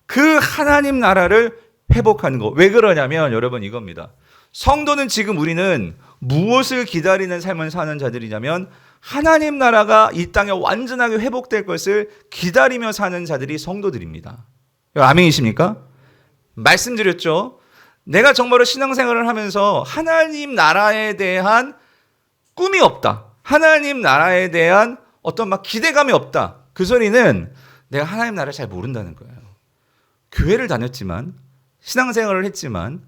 그 하나님 나라를 회복하는 거. 왜 그러냐면 여러분 이겁니다. 성도는 지금 우리는 무엇을 기다리는 삶을 사는 자들이냐면 하나님 나라가 이 땅에 완전하게 회복될 것을 기다리며 사는 자들이 성도들입니다. 아멘이십니까? 말씀드렸죠. 내가 정말로 신앙생활을 하면서 하나님 나라에 대한 꿈이 없다. 하나님 나라에 대한 어떤 막 기대감이 없다. 그 소리는 내가 하나님 나라를 잘 모른다는 거예요. 교회를 다녔지만 신앙생활을 했지만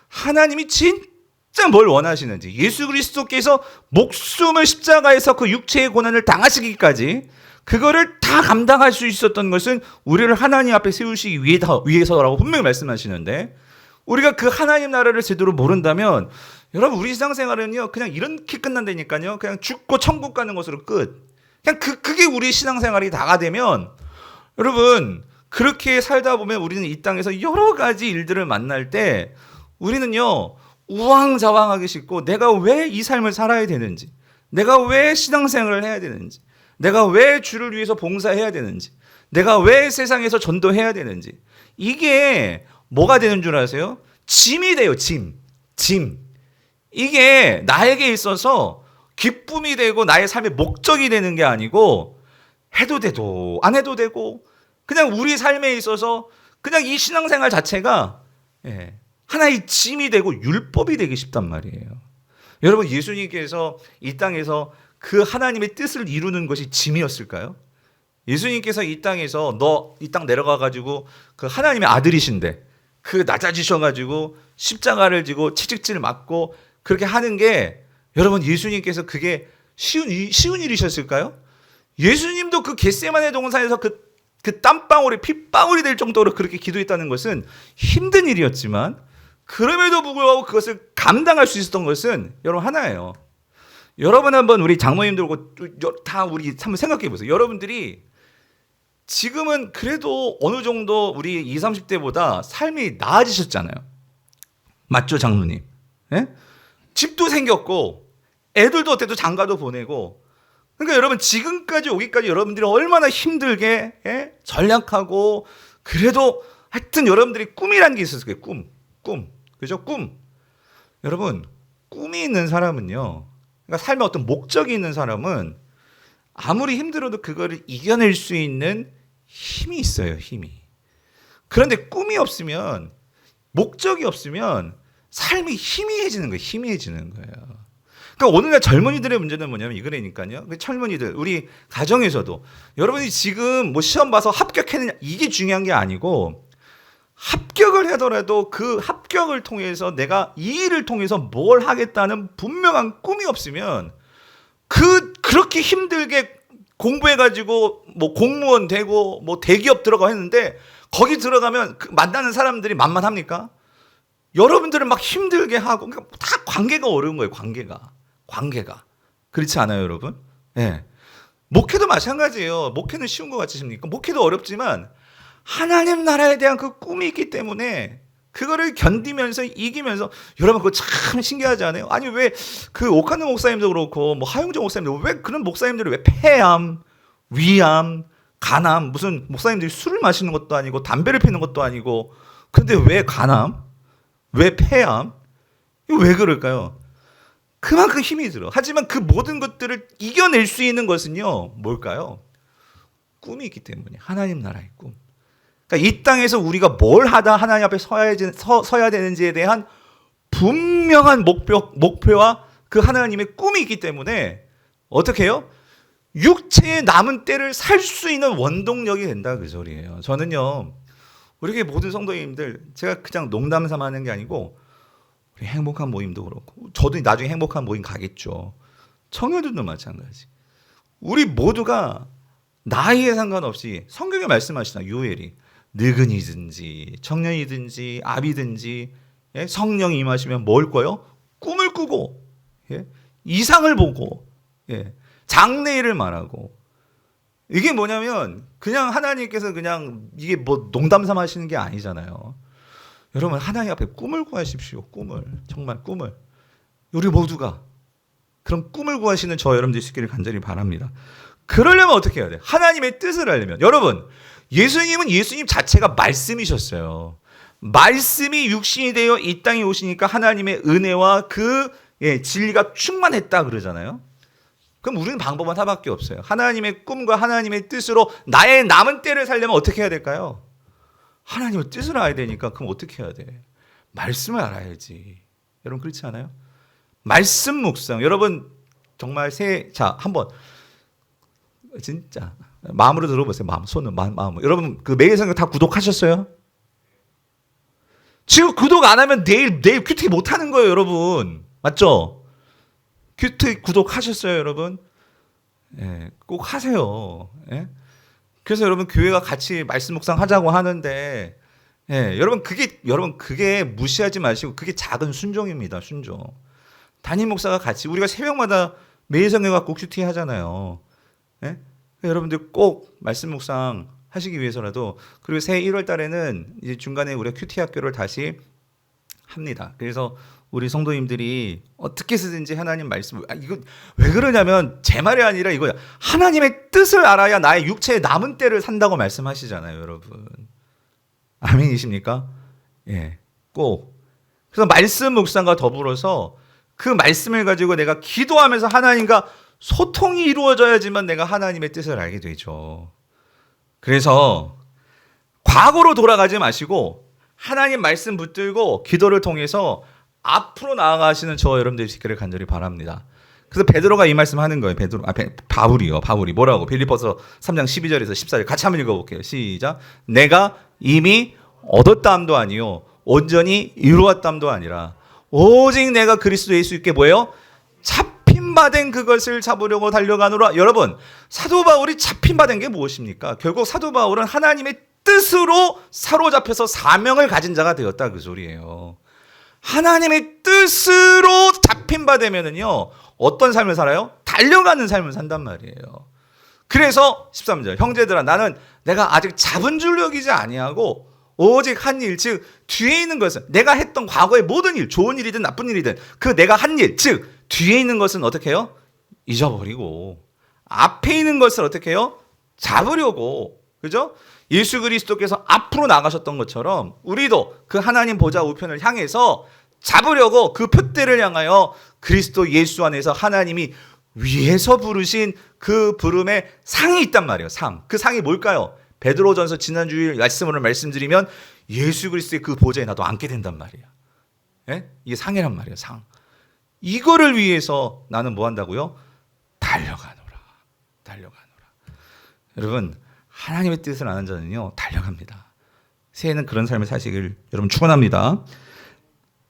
하나님이 진짜 뭘 원하시는지 예수 그리스도께서 목숨을 십자가에서 그 육체의 고난을 당하시기까지 그거를 다 감당할 수 있었던 것은 우리를 하나님 앞에 세우시기 위해서라고 분명히 말씀하시는데 우리가 그 하나님 나라를 제대로 모른다면 여러분 우리 신앙생활은요 그냥 이렇게 끝난다니까요. 그냥 죽고 천국 가는 것으로 끝. 그냥 그게 우리 신앙생활이 다가 되면 여러분, 그렇게 살다 보면 우리는 이 땅에서 여러 가지 일들을 만날 때 우리는요, 우왕좌왕하기 싫고 내가 왜 이 삶을 살아야 되는지, 내가 왜 신앙생활을 해야 되는지, 내가 왜 주를 위해서 봉사해야 되는지, 내가 왜 세상에서 전도해야 되는지, 이게 뭐가 되는 줄 아세요? 짐이 돼요. 짐. 이게 나에게 있어서 기쁨이 되고 나의 삶의 목적이 되는 게 아니고, 해도 되고 안 해도 되고 그냥 우리 삶에 있어서 그냥 이 신앙생활 자체가 하나의 짐이 되고 율법이 되기 쉽단 말이에요. 여러분, 예수님께서 이 땅에서 그 하나님의 뜻을 이루는 것이 짐이었을까요? 예수님께서 이 땅에서 너 이 땅 내려가 가지고 그 하나님의 아들이신데 그 낮아지셔 가지고 십자가를 지고 채찍질 맞고 그렇게 하는 게, 여러분, 예수님께서 그게 쉬운 일이셨을까요? 예수님도 그 겟세마네 동산에서 그 땀방울이 핏방울이 될 정도로 그렇게 기도했다는 것은 힘든 일이었지만, 그럼에도 불구하고 그것을 감당할 수 있었던 것은 여러분 하나예요. 여러분, 한번 우리 장로님들 다 우리 한번 생각해 보세요. 여러분들이 지금은 그래도 어느 정도 우리 20, 30대보다 삶이 나아지셨잖아요. 맞죠, 장로님? 예? 집도 생겼고 애들도 어때도 장가도 보내고. 그러니까 여러분, 지금까지 오기까지 여러분들이 얼마나 힘들게 전략하고, 그래도 하여튼 여러분들이 꿈이라는 게 있었을 거예요. 꿈. 그죠? 꿈. 여러분, 꿈이 있는 사람은요, 그러니까 삶에 어떤 목적이 있는 사람은 아무리 힘들어도 그거를 이겨낼 수 있는 힘이 있어요. 힘이. 그런데 꿈이 없으면, 목적이 없으면 삶이 희미해지는 거예요. 그러니까 오늘날 젊은이들의 문제는 뭐냐면 이거라니까요. 젊은이들, 우리 가정에서도 여러분이 지금 뭐 시험 봐서 합격했느냐 이게 중요한 게 아니고, 합격을 하더라도 그 합격을 통해서 내가 이 일을 통해서 뭘 하겠다는 분명한 꿈이 없으면, 그렇게 힘들게 공부해가지고 뭐 공무원 되고 뭐 대기업 들어가 했는데 거기 들어가면 만나는 사람들이 만만합니까? 여러분들은 막 힘들게 하고, 그러니까 다 관계가 어려운 거예요. 관계가. 그렇지 않아요, 여러분? 예. 목회도 마찬가지예요. 목회는 쉬운 것 같으십니까? 목회도 어렵지만 하나님 나라에 대한 그 꿈이 있기 때문에 그거를 견디면서 이기면서, 여러분 그거 참 신기하지 않아요? 아니 왜 그 오카노 목사님도 그렇고 뭐 하용정 목사님도 왜 그런 목사님들이 왜 폐암, 위암, 간암, 무슨 목사님들이 술을 마시는 것도 아니고 담배를 피는 것도 아니고, 근데 왜 간암? 왜 폐암? 이거 왜 그럴까요? 그만큼 힘이 들어. 하지만 그 모든 것들을 이겨낼 수 있는 것은요, 뭘까요? 꿈이 있기 때문에. 하나님 나라의 꿈. 그러니까 이 땅에서 우리가 뭘 하다 하나님 앞에 서야 되는지에 대한 분명한 목표와 그 하나님의 꿈이 있기 때문에 어떻게 해요? 육체의 남은 때를 살 수 있는 원동력이 된다, 그 소리예요. 저는요, 우리 교회 모든 성도님들, 제가 그냥 농담 삼아 하는 게 아니고 우리 행복한 모임도 그렇고, 저도 나중에 행복한 모임 가겠죠. 청년들도 마찬가지. 우리 모두가 나이에 상관없이 성경에 말씀하시나 요엘이 늙은이든지 청년이든지 아비든지 성령이 임하시면 뭘 꿔요? 꿈을 꾸고 이상을 보고 장래일을 말하고. 이게 뭐냐면 그냥 하나님께서 그냥 이게 뭐 농담 삼아 하시는 게 아니잖아요. 여러분, 하나님 앞에 꿈을 구하십시오. 꿈을. 정말 꿈을. 우리 모두가 그런 꿈을 구하시는 저 여러분들 있기를 간절히 바랍니다. 그러려면 어떻게 해야 돼요? 하나님의 뜻을 알려면. 여러분, 예수님은 예수님 자체가 말씀이셨어요. 말씀이 육신이 되어 이 땅에 오시니까 하나님의 은혜와 그 진리가 충만했다 그러잖아요. 그럼 우리는 방법은 하나밖에 없어요. 하나님의 꿈과 하나님의 뜻으로 나의 남은 때를 살려면 어떻게 해야 될까요? 하나님의 뜻을 알아야 되니까 그럼 어떻게 해야 돼? 말씀을 알아야지. 여러분, 그렇지 않아요? 말씀 묵상. 여러분 정말 자, 한번 진짜 마음으로 들어보세요. 마음. 여러분 그 매일 성경 다 구독하셨어요? 지금 구독 안 하면 내일 큐티 못 하는 거예요, 여러분. 맞죠? 큐티 구독하셨어요, 여러분? 꼭 하세요. 그래서 여러분 교회가 같이 말씀 묵상 하자고 하는데, 여러분 그게 무시하지 마시고 그게 작은 순종입니다. 순종. 담임 목사가 같이 우리가 새벽마다 매일 성경 갖고 큐티 하잖아요. 여러분들 꼭 말씀 묵상 하시기 위해서라도. 그리고 새해 1월 달에는 이제 중간에 우리가 큐티 학교를 다시 합니다. 그래서 우리 성도님들이 어떻게 쓰든지 하나님 말씀, 이거 왜 그러냐면 제 말이 아니라 이거야. 하나님의 뜻을 알아야 나의 육체의 남은 때를 산다고 말씀하시잖아요, 여러분. 아멘이십니까? 예, 꼭. 그래서 말씀 묵상과 더불어서 그 말씀을 가지고 내가 기도하면서 하나님과 소통이 이루어져야지만 내가 하나님의 뜻을 알게 되죠. 그래서 과거로 돌아가지 마시고 하나님 말씀 붙들고 기도를 통해서 앞으로 나아가시는 저와 여러분들이 있기를 간절히 바랍니다. 그래서 베드로가 이 말씀하는 거예요. 바울이 뭐라고? 빌립보서 3장 12절에서 14절 같이 한번 읽어볼게요. 시작. 내가 이미 얻었다함도 아니요 온전히 이루었다함도 아니라 오직 내가 그리스도 예수께 뭐예요? 잡힌 바 된 그것을 잡으려고 달려가노라. 여러분, 사도 바울이 잡힌 바 된 게 무엇입니까? 결국 사도 바울은 하나님의 뜻으로 사로잡혀서 사명을 가진 자가 되었다, 그 소리예요. 하나님의 뜻으로 잡힌 바 되면은요, 어떤 삶을 살아요? 달려가는 삶을 산단 말이에요. 그래서 13절, 형제들아 나는 내가 아직 잡은 줄 여기지 아니하고 오직 한 일, 즉 뒤에 있는 것은 내가 했던 과거의 모든 일, 좋은 일이든 나쁜 일이든 그 내가 한 일, 즉 뒤에 있는 것은 어떻게 해요? 잊어버리고 앞에 있는 것을 어떻게 해요? 잡으려고. 그죠? 예수 그리스도께서 앞으로 나가셨던 것처럼 우리도 그 하나님 보좌 우편을 향해서 잡으려고 그 표대를 향하여 그리스도 예수 안에서 하나님이 위에서 부르신 그 부름의 상이 있단 말이에요. 상. 그 상이 뭘까요? 베드로전서 지난주일 말씀으로 말씀드리면 예수 그리스도의 그 보좌에 나도 앉게 된단 말이야. 예? 이게 상이란 말이에요. 상. 이거를 위해서 나는 뭐 한다고요? 달려가노라. 여러분, 하나님의 뜻을 아는 자는요 달려갑니다. 새해는 그런 삶을 사시길 여러분 축원합니다.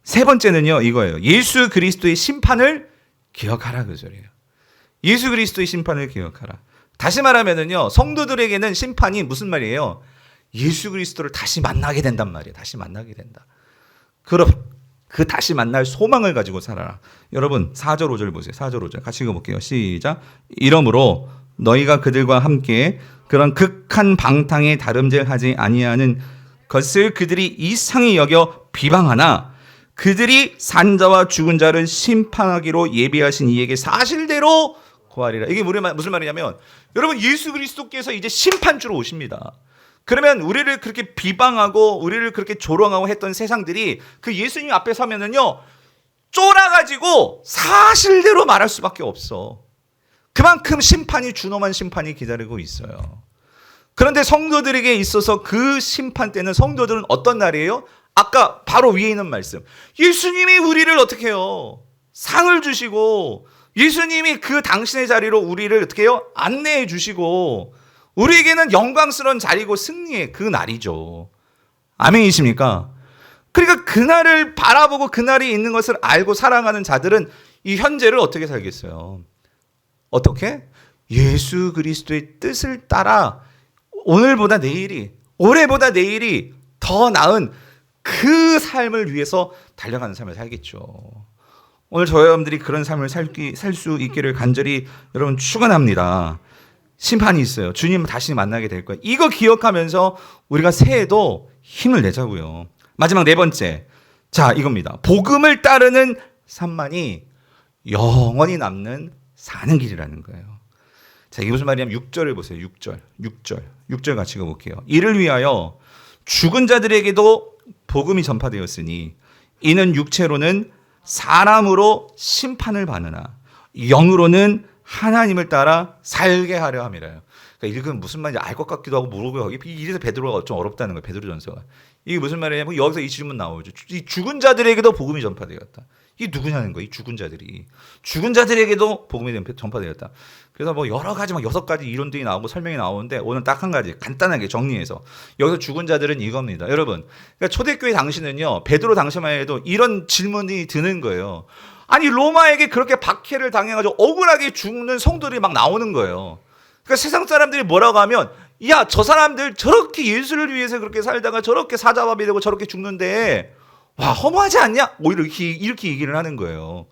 세 번째는요 이거예요. 예수 그리스도의 심판을 기억하라, 그 소리예요. 예수 그리스도의 심판을 기억하라. 다시 말하면은요 성도들에게는 심판이 무슨 말이에요? 예수 그리스도를 다시 만나게 된단 말이에요. 다시 만나게 된다. 그럼 그 다시 만날 소망을 가지고 살아라. 여러분 4절 5절 보세요. 4절 5절 같이 읽어볼게요. 시작. 이러므로 너희가 그들과 함께 그런 극한 방탕에 다름질하지 아니하는 것을 그들이 이상히 여겨 비방하나 그들이 산자와 죽은 자를 심판하기로 예비하신 이에게 사실대로 고하리라. 이게 무슨 말이냐면 여러분 예수 그리스도께서 이제 심판주로 오십니다. 그러면 우리를 그렇게 비방하고 우리를 그렇게 조롱하고 했던 세상들이 그 예수님 앞에 서면은요 쫄아가지고 사실대로 말할 수밖에 없어. 그만큼 심판이 준엄한 심판이 기다리고 있어요. 그런데 성도들에게 있어서 그 심판 때는 성도들은 어떤 날이에요? 아까 바로 위에 있는 말씀. 예수님이 우리를 어떻게 해요? 상을 주시고 예수님이 그 당신의 자리로 우리를 어떻게 해요? 안내해 주시고 우리에게는 영광스러운 자리고 승리의 그 날이죠. 아멘이십니까? 그러니까 그날을 바라보고 그날이 있는 것을 알고 사랑하는 자들은 이 현재를 어떻게 살겠어요? 어떻게? 예수 그리스도의 뜻을 따라 오늘보다 내일이, 올해보다 내일이 더 나은 그 삶을 위해서 달려가는 삶을 살겠죠. 오늘 저와 여러분들이 그런 삶을 살 수 있기를 간절히 여러분 축원합니다. 심판이 있어요. 주님 다시 만나게 될 거예요. 이거 기억하면서 우리가 새해도 힘을 내자고요. 마지막 네 번째. 자, 이겁니다. 복음을 따르는 삶만이 영원히 남는 사는 길이라는 거예요. 자, 이게 무슨 말이냐면 6절을 보세요. 6절 같이 읽어볼게요. 이를 위하여 죽은 자들에게도 복음이 전파되었으니 이는 육체로는 사람으로 심판을 받으나 영으로는 하나님을 따라 살게 하려 함이라요. 그러니까 읽으면 무슨 말인지 알 것 같기도 하고 모르고 이래서 베드로가 좀 어렵다는 거예요. 베드로전서가. 이게 무슨 말이냐면 여기서 이 질문 나오죠. 이 죽은 자들에게도 복음이 전파되었다. 이게 누구냐는 거예요. 이 죽은 자들이. 죽은 자들에게도 복음이 전파되었다. 그래서 뭐 여러 가지 막 6가지 이론들이 나오고 설명이 나오는데 오늘 딱 한 가지 간단하게 정리해서 여기서 죽은 자들은 이겁니다. 여러분, 그러니까 초대교회 당시는요. 베드로 당시만 해도 이런 질문이 드는 거예요. 아니 로마에게 그렇게 박해를 당해가지고 억울하게 죽는 성도들이 막 나오는 거예요. 그러니까 세상 사람들이 뭐라고 하면 야, 저 사람들 저렇게 예수를 위해서 그렇게 살다가 저렇게 사자밥이 되고 저렇게 죽는데 와, 허무하지 않냐? 오히려 이렇게 얘기를 하는 거예요.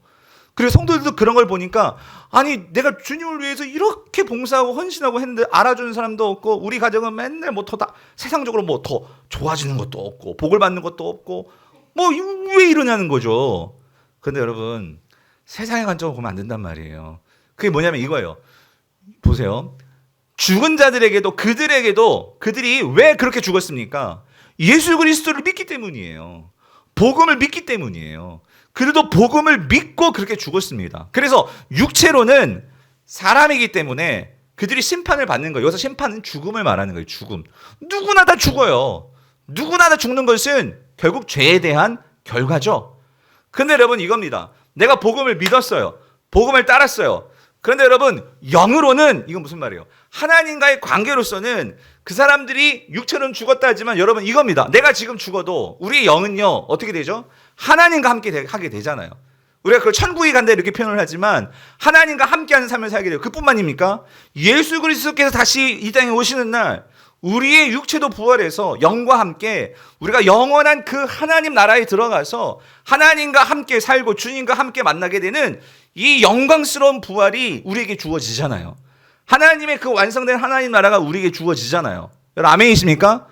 그리고 성도들도 그런 걸 보니까 아니 내가 주님을 위해서 이렇게 봉사하고 헌신하고 했는데 알아주는 사람도 없고 우리 가정은 맨날 뭐 더 다 세상적으로 뭐 더 좋아지는 것도 없고 복을 받는 것도 없고 뭐 왜 이러냐는 거죠. 근데 여러분 세상의 관점으로 보면 안 된단 말이에요. 그게 뭐냐면 이거예요. 보세요. 죽은 자들에게도 그들이 왜 그렇게 죽었습니까? 예수 그리스도를 믿기 때문이에요. 복음을 믿기 때문이에요. 그들도 복음을 믿고 그렇게 죽었습니다. 그래서 육체로는 사람이기 때문에 그들이 심판을 받는 거예요. 여기서 심판은 죽음을 말하는 거예요. 죽음. 누구나 다 죽어요. 누구나 다 죽는 것은 결국 죄에 대한 결과죠. 근데 여러분 이겁니다. 내가 복음을 믿었어요. 복음을 따랐어요. 그런데 여러분 영으로는 이건 무슨 말이에요? 하나님과의 관계로서는 그 사람들이 육체로는 죽었다 하지만 여러분 이겁니다. 내가 지금 죽어도 우리의 영은요 어떻게 되죠? 하나님과 함께 하게 되잖아요. 우리가 그걸 천국에 간다 이렇게 표현을 하지만 하나님과 함께하는 삶을 살게 돼요. 그뿐만입니까? 예수 그리스도께서 다시 이 땅에 오시는 날 우리의 육체도 부활해서 영과 함께 우리가 영원한 그 하나님 나라에 들어가서 하나님과 함께 살고 주님과 함께 만나게 되는 이 영광스러운 부활이 우리에게 주어지잖아요. 하나님의 그 완성된 하나님 나라가 우리에게 주어지잖아요. 여러분 아멘이십니까?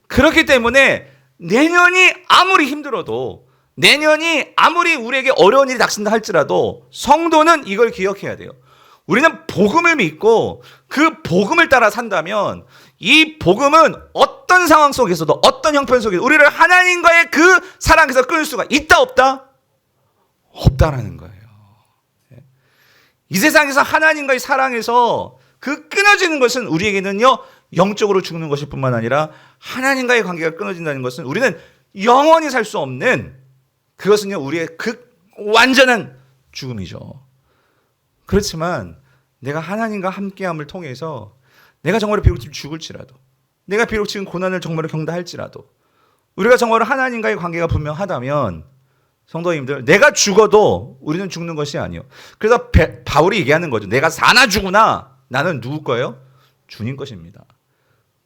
그렇기 때문에 내년이 아무리 힘들어도 내년이 아무리 우리에게 어려운 일이 닥친다 할지라도 성도는 이걸 기억해야 돼요. 우리는 복음을 믿고 그 복음을 따라 산다면 이 복음은 어떤 상황 속에서도 어떤 형편 속에서 우리를 하나님과의 그 사랑에서 끊을 수가 있다 없다? 없다라는 거예요. 이 세상에서 하나님과의 사랑에서 그 끊어지는 것은 우리에게는요 영적으로 죽는 것일 뿐만 아니라 하나님과의 관계가 끊어진다는 것은 우리는 영원히 살 수 없는 그것은요 우리의 완전한 죽음이죠. 그렇지만 내가 하나님과 함께함을 통해서 내가 정말로 비록 지금 죽을지라도 내가 비록 지금 고난을 정말로 겪는다 할지라도 우리가 정말로 하나님과의 관계가 분명하다면 성도님들 내가 죽어도 우리는 죽는 것이 아니에요. 그래서 바울이 얘기하는 거죠. 내가 사나 죽으나 나는 누구 거예요? 주님 것입니다.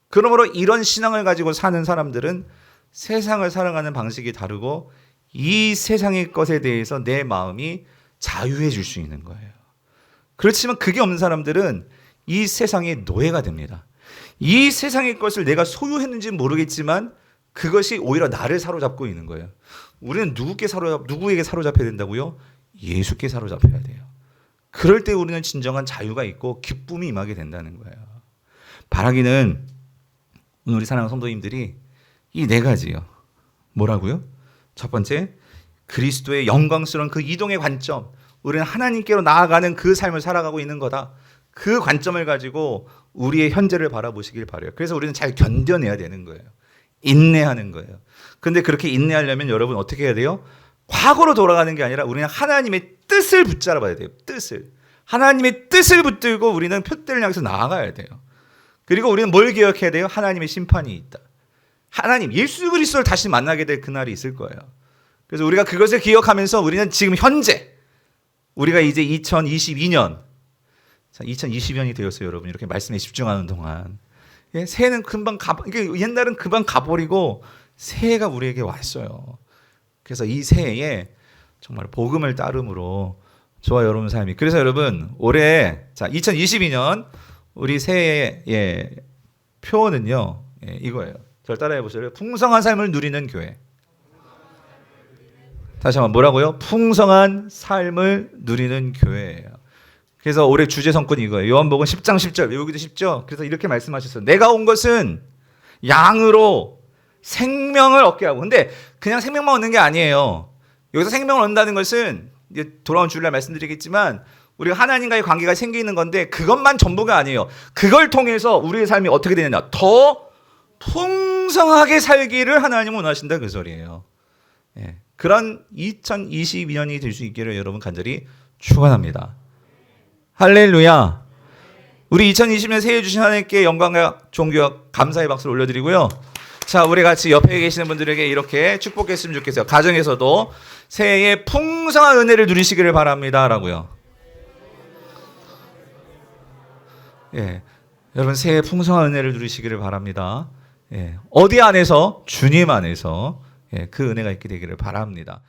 그러므로 이런 신앙을 가지고 사는 사람들은 세상을 살아가는 방식이 다르고 이 세상의 것에 대해서 내 마음이 자유해질 수 있는 거예요. 그렇지만 그게 없는 사람들은 이 세상의 노예가 됩니다. 이 세상의 것을 내가 소유했는지는 모르겠지만 그것이 오히려 나를 사로잡고 있는 거예요. 우리는 누구에게 사로잡혀야 된다고요? 예수께 사로잡혀야 돼요. 그럴 때 우리는 진정한 자유가 있고 기쁨이 임하게 된다는 거예요. 바라기는 오늘 우리 사랑하는 성도님들이 이 네 가지요. 뭐라고요? 첫 번째, 그리스도의 영광스러운 그 이동의 관점. 우리는 하나님께로 나아가는 그 삶을 살아가고 있는 거다. 그 관점을 가지고 우리의 현재를 바라보시길 바라요. 그래서 우리는 잘 견뎌내야 되는 거예요. 인내하는 거예요. 그런데 그렇게 인내하려면 여러분 어떻게 해야 돼요? 과거로 돌아가는 게 아니라 우리는 하나님의 뜻을 붙잡아야 돼요. 뜻을. 하나님의 뜻을 붙들고 우리는 표대를 향해서 나아가야 돼요. 그리고 우리는 뭘 기억해야 돼요? 하나님의 심판이 있다. 하나님, 예수 그리스도를 다시 만나게 될 그날이 있을 거예요. 그래서 우리가 그것을 기억하면서 우리는 지금 현재 우리가 이제 2022년 2020년이 되었어요, 여러분. 이렇게 말씀에 집중하는 동안. 예, 새해는 금방 옛날은 금방 가버리고 새해가 우리에게 왔어요. 그래서 이 새해에 정말 복음을 따름으로 저와 여러분 삶이. 그래서 여러분 올해 2022년 우리 새해의 표어는요 이거예요. 저를 따라해 보세요. 풍성한 삶을 누리는 교회. 다시 한번 뭐라고요? 풍성한 삶을 누리는 교회예요. 그래서 올해 주제 성권이 이거예요. 요한복음 10장 10절 외우기도 쉽죠? 그래서 이렇게 말씀하셨어요. 내가 온 것은 양으로 생명을 얻게 하고. 근데 그냥 생명만 얻는 게 아니에요. 여기서 생명을 얻는다는 것은 이제 돌아온 주일날 말씀드리겠지만 우리가 하나님과의 관계가 생기는 건데 그것만 전부가 아니에요. 그걸 통해서 우리의 삶이 어떻게 되느냐. 더 풍성하게 살기를 하나님은 원하신다 그 소리예요. 예. 그런 2022년이 될 수 있기를 여러분 간절히 축원합니다. 할렐루야. 우리 2020년 새해 주신 하나님께 영광과 존귀와 감사의 박수를 올려드리고요. 자, 우리 같이 옆에 계시는 분들에게 이렇게 축복했으면 좋겠어요. 가정에서도 새해에 풍성한 은혜를 누리시기를 바랍니다라고요. 예, 여러분 새해 풍성한 은혜를 누리시기를 바랍니다. 예, 어디 안에서? 주님 안에서 그 은혜가 있게 되기를 바랍니다.